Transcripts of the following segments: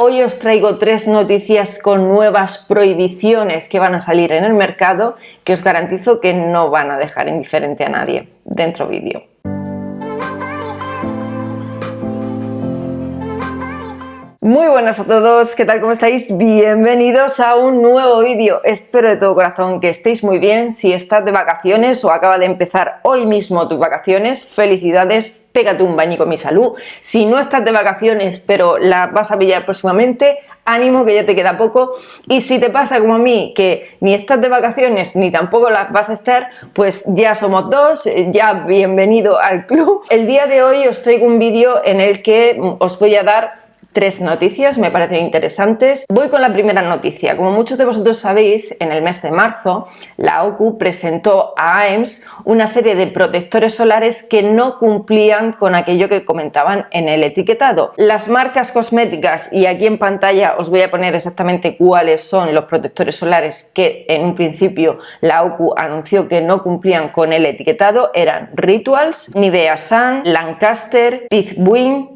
Hoy os traigo 3 noticias con nuevas prohibiciones que van a salir en el mercado que os garantizo que no van a dejar indiferente a nadie. Dentro vídeo. Muy buenas a todos, ¿qué tal? ¿Cómo estáis? Bienvenidos a un nuevo vídeo. Espero de todo corazón que estéis muy bien. Si estás de vacaciones o acaba de empezar hoy mismo tus vacaciones, felicidades, pégate un baño con mi salud. Si no estás de vacaciones pero las vas a pillar próximamente, ánimo que ya te queda poco. Y si te pasa como a mí, que ni estás de vacaciones ni tampoco las vas a estar, pues ya somos dos, ya bienvenido al club. El día de hoy os traigo un vídeo en el que os voy a dar 3 noticias, me parecen interesantes. Voy con la primera noticia. Como muchos de vosotros sabéis, en el mes de marzo, la OCU presentó a AEMS una serie de protectores solares que no cumplían con aquello que comentaban en el etiquetado. Las marcas cosméticas, y aquí en pantalla os voy a poner exactamente cuáles son los protectores solares que en un principio la OCU anunció que no cumplían con el etiquetado, eran Rituals, Nivea Sun, Lancaster, Pizwin,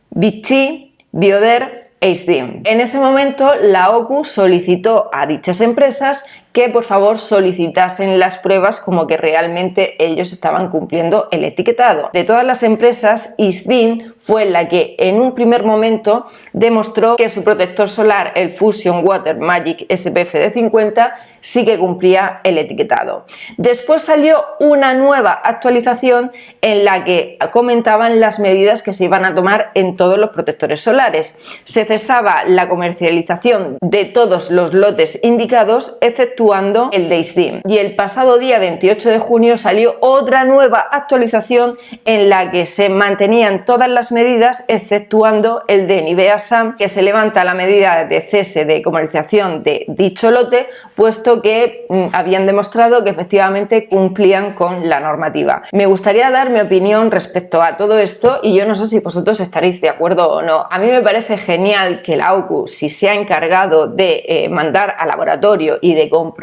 Vichy, Bioder e Isdin. En ese momento la OCU solicitó a dichas empresas que por favor solicitasen las pruebas como que realmente ellos estaban cumpliendo el etiquetado. De todas las empresas, Isdin fue la que en un primer momento demostró que su protector solar, el Fusion Water Magic SPF de 50, sí que cumplía el etiquetado. Después salió una nueva actualización en la que comentaban las medidas que se iban a tomar en todos los protectores solares. Se cesaba la comercialización de todos los lotes indicados, exceptuando el de Isdin. Y el pasado día 28 de junio salió otra nueva actualización en la que se mantenían todas las medidas, exceptuando el de Nivea Sun, que se levanta la medida de cese de comercialización de dicho lote, puesto que habían demostrado que efectivamente cumplían con la normativa. Me gustaría dar mi opinión respecto a todo esto y yo no sé si vosotros estaréis de acuerdo o no. A mí me parece genial que la OCU, si se ha encargado de mandar al laboratorio y de comprobar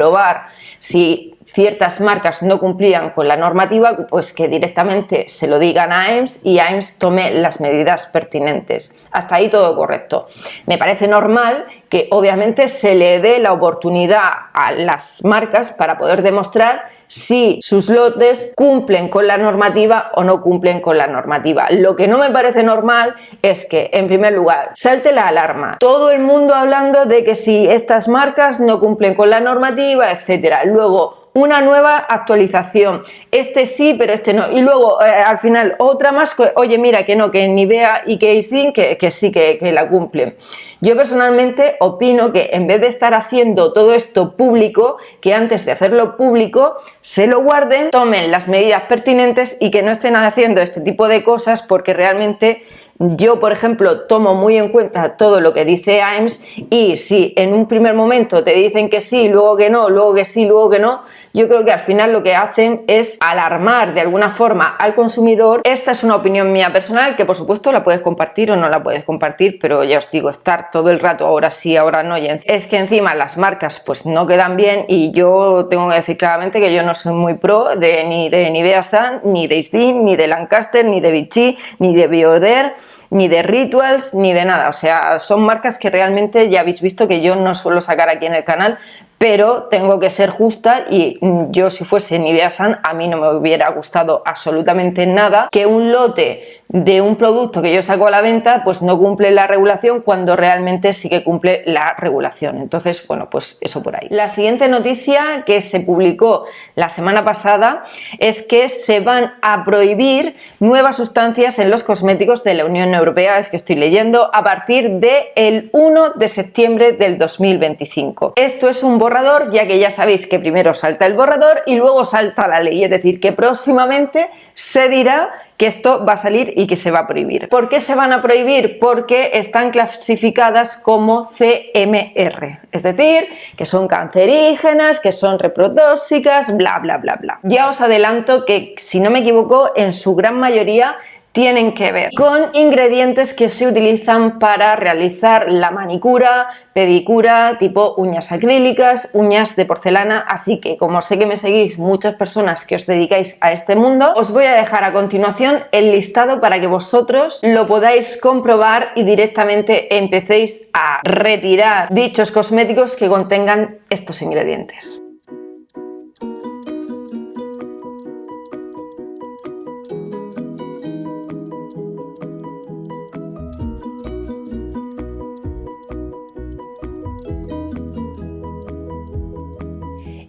si ciertas marcas no cumplían con la normativa, pues que directamente se lo digan a AEMS y AEMS tome las medidas pertinentes. Hasta ahí todo correcto. Me parece normal que obviamente se le dé la oportunidad a las marcas para poder demostrar si sus lotes cumplen con la normativa o no cumplen con la normativa. Lo que no me parece normal es que, en primer lugar, salte la alarma. Todo el mundo hablando de que si estas marcas no cumplen con la normativa, etcétera. Luego, una nueva actualización, este sí pero este no, y luego al final otra más, oye mira que no, que Nivea y que Isdin que sí que la cumplen. Yo personalmente opino que en vez de estar haciendo todo esto público, que antes de hacerlo público se lo guarden, tomen las medidas pertinentes y que no estén haciendo este tipo de cosas, porque realmente yo, por ejemplo, tomo muy en cuenta todo lo que dice AEMS, y si en un primer momento te dicen que sí, luego que no, luego que sí, luego que no, yo creo que al final lo que hacen es alarmar de alguna forma al consumidor. Esta es una opinión mía personal, que por supuesto la puedes compartir o no la puedes compartir, pero ya os digo, estar todo el rato ahora sí, ahora no, y es que encima las marcas pues no quedan bien, y yo tengo que decir claramente que yo no soy muy pro ni de Nivea Sun, ni de Isdin, ni de Lancaster, ni de Vichy, ni de Bioder, ni de Rituals, ni de nada. O sea, son marcas que realmente ya habéis visto que yo no suelo sacar aquí en el canal, pero tengo que ser justa, y yo si fuese Nivea Sun, a mí no me hubiera gustado absolutamente nada que un lote de un producto que yo saco a la venta pues no cumple la regulación, cuando realmente sí que cumple la regulación. Entonces, bueno, pues eso por ahí. La siguiente noticia que se publicó la semana pasada es que se van a prohibir nuevas sustancias en los cosméticos de la Unión Europea, es que estoy leyendo, a partir del 1 de septiembre del 2025. Esto es un borrador, ya que ya sabéis que primero salta el borrador y luego salta la ley, es decir, que próximamente se dirá que esto va a salir y que se va a prohibir. ¿Por qué se van a prohibir? Porque están clasificadas como CMR, es decir, que son cancerígenas, que son reprotóxicas, bla bla bla bla. Ya os adelanto que, si no me equivoco, en su gran mayoría tienen que ver con ingredientes que se utilizan para realizar la manicura, pedicura, tipo uñas acrílicas, uñas de porcelana. Así que, como sé que me seguís muchas personas que os dedicáis a este mundo, os voy a dejar a continuación el listado para que vosotros lo podáis comprobar y directamente empecéis a retirar dichos cosméticos que contengan estos ingredientes.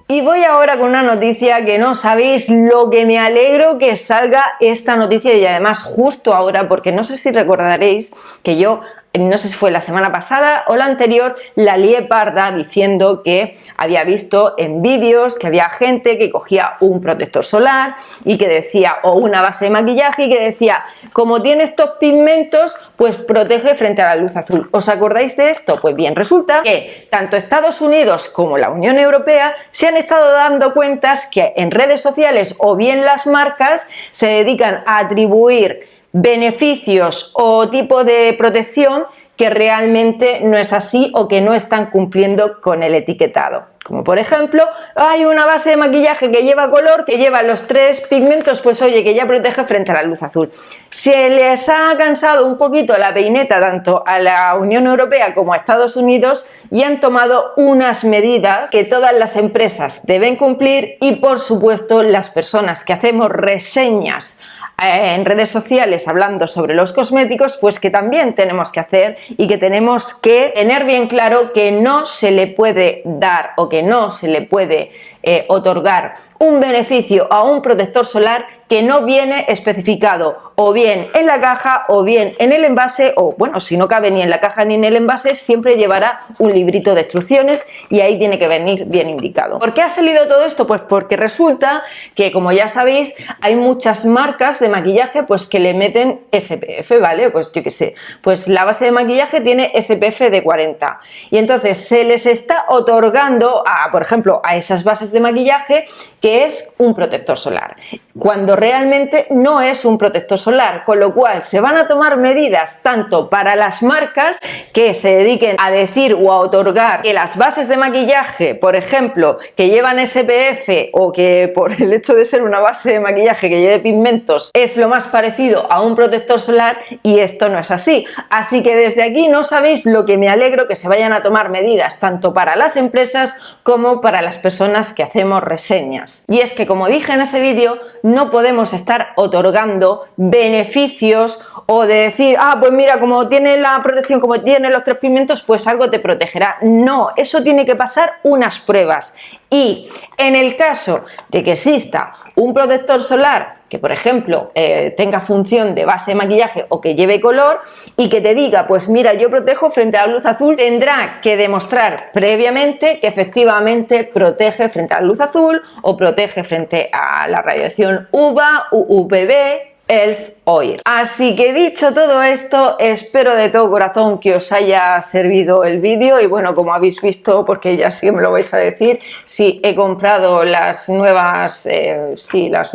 Y voy ahora con una noticia que no sabéis lo que me alegro que salga esta noticia, y además justo ahora, porque no sé si recordaréis que yo, no sé si fue la semana pasada o la anterior, la lié parda diciendo que había visto en vídeos que había gente que cogía un protector solar y que decía, o una base de maquillaje, y que decía, como tiene estos pigmentos, pues protege frente a la luz azul. ¿Os acordáis de esto? Pues bien, resulta que tanto Estados Unidos como la Unión Europea se han estado dando cuentas que en redes sociales o bien las marcas se dedican a atribuir beneficios o tipo de protección que realmente no es así o que no están cumpliendo con el etiquetado. Como por ejemplo, hay una base de maquillaje que lleva color, que lleva los 3 pigmentos, pues oye, que ya protege frente a la luz azul. Se les ha cansado un poquito la peineta tanto a la Unión Europea como a Estados Unidos y han tomado unas medidas que todas las empresas deben cumplir, y por supuesto las personas que hacemos reseñas en redes sociales hablando sobre los cosméticos, pues que también tenemos que hacer, y que tenemos que tener bien claro que no se le puede dar o que no se le puede otorgar un beneficio a un protector solar que no viene especificado o bien en la caja o bien en el envase, o bueno, si no cabe ni en la caja ni en el envase, siempre llevará un librito de instrucciones y ahí tiene que venir bien indicado. ¿Por qué ha salido todo esto? Pues porque resulta que, como ya sabéis, hay muchas marcas de maquillaje pues que le meten SPF, ¿vale? Pues yo qué sé, pues la base de maquillaje tiene SPF de 40 y entonces se les está otorgando por ejemplo, a esas bases de maquillaje que es un protector solar, cuando realmente no es un protector solar, con lo cual se van a tomar medidas tanto para las marcas que se dediquen a decir o a otorgar que las bases de maquillaje, por ejemplo, que llevan SPF o que por el hecho de ser una base de maquillaje que lleve pigmentos es lo más parecido a un protector solar, y esto no es así. Así que desde aquí no sabéis lo que me alegro que se vayan a tomar medidas tanto para las empresas como para las personas que hacemos reseñas. Y es que, como dije en ese vídeo, no podemos estar otorgando beneficios o de decir, pues mira, como tiene la protección, como tiene los 3 pigmentos, pues algo te protegerá. No, eso tiene que pasar unas pruebas. Y en el caso de que exista un protector solar que, por ejemplo, tenga función de base de maquillaje o que lleve color y que te diga, pues mira, yo protejo frente a la luz azul, tendrá que demostrar previamente que efectivamente protege frente a la luz azul o protege frente a la radiación UVA, UVB, ELF o IR. Así que, dicho todo esto, espero de todo corazón que os haya servido el vídeo. Y bueno, como habéis visto, porque ya sí que me lo vais a decir, sí he comprado las nuevas las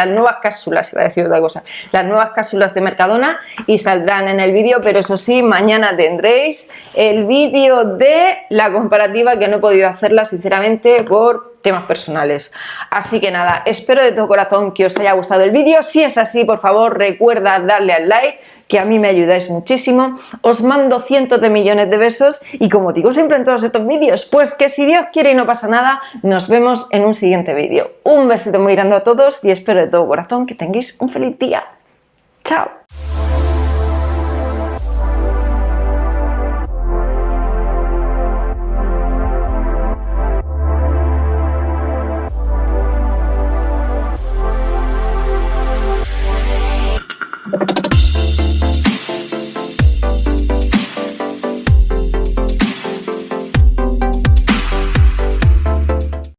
nuevas cápsulas, iba a decir otra cosa, las nuevas cápsulas de Mercadona, y saldrán en el vídeo, pero eso sí, mañana tendréis el vídeo de la comparativa, que no he podido hacerla sinceramente por temas personales. Así que nada, espero de todo corazón que os haya gustado el vídeo. Si es así, por favor, recuerda darle al like, que a mí me ayudáis muchísimo. Os mando cientos de millones de besos y, como digo siempre en todos estos vídeos, pues que si Dios quiere y no pasa nada, nos vemos en un siguiente vídeo. Un besito muy grande a todos y espero de todo corazón que tengáis un feliz día. ¡Chao!